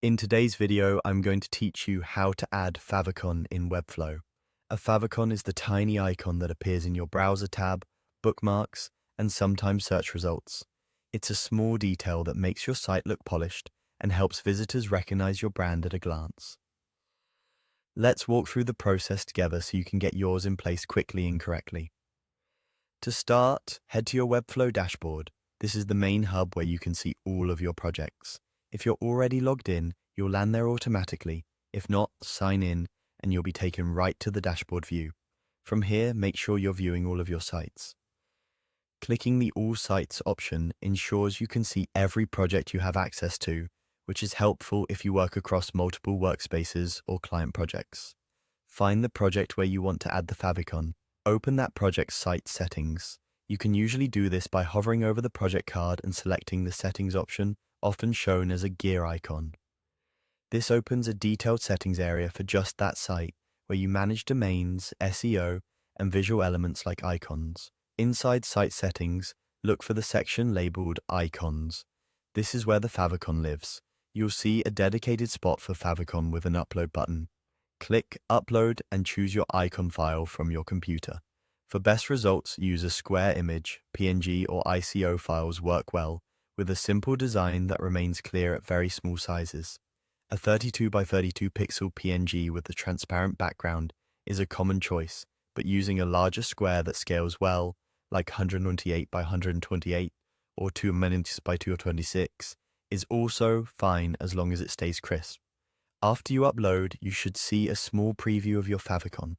In today's video, I'm going to teach you how to add favicon in Webflow. A favicon is the tiny icon that appears in your browser tab, bookmarks, and sometimes search results. It's a small detail that makes your site look polished and helps visitors recognize your brand at a glance. Let's walk through the process together so you can get yours in place quickly and correctly. To start, head to your Webflow dashboard. This is the main hub where you can see all of your projects. If you're already logged in, you'll land there automatically. If not, sign in and you'll be taken right to the dashboard view. From here, make sure you're viewing all of your sites. Clicking the All Sites option ensures you can see every project you have access to, which is helpful if you work across multiple workspaces or client projects. Find the project where you want to add the favicon. Open that project's site settings. You can usually do this by hovering over the project card and selecting the settings option, often shown as a gear icon. This opens a detailed settings area for just that site, where you manage domains, SEO, and visual elements like icons. Inside site settings, look for the section labeled Icons. This is where the favicon lives. You'll see a dedicated spot for favicon with an upload button. Click Upload and choose your icon file from your computer. For best results, use a square image, PNG or ICO files work well, with a simple design that remains clear at very small sizes. A 32 by 32 pixel PNG with a transparent background is a common choice, but using a larger square that scales well, like 128 by 128 or 2 mm by 226, is also fine as long as it stays crisp. After you upload, you should see a small preview of your favicon.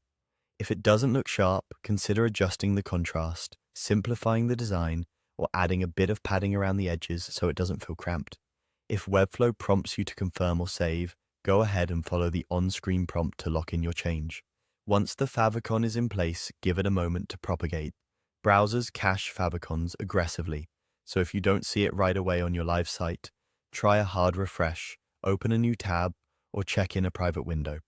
If it doesn't look sharp, consider adjusting the contrast, simplifying the design, or adding a bit of padding around the edges so it doesn't feel cramped. If Webflow prompts you to confirm or save, go ahead and follow the on-screen prompt to lock in your change. Once the favicon is in place, give it a moment to propagate. Browsers cache favicons aggressively, so if you don't see it right away on your live site, try a hard refresh, open a new tab, or check in a private window.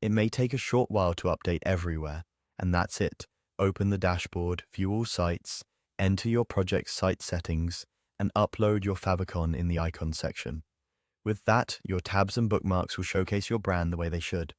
It may take a short while to update everywhere, and that's it. Open the dashboard, view all sites, enter your project's site settings, and upload your favicon in the icon section. With that, your tabs and bookmarks will showcase your brand the way they should.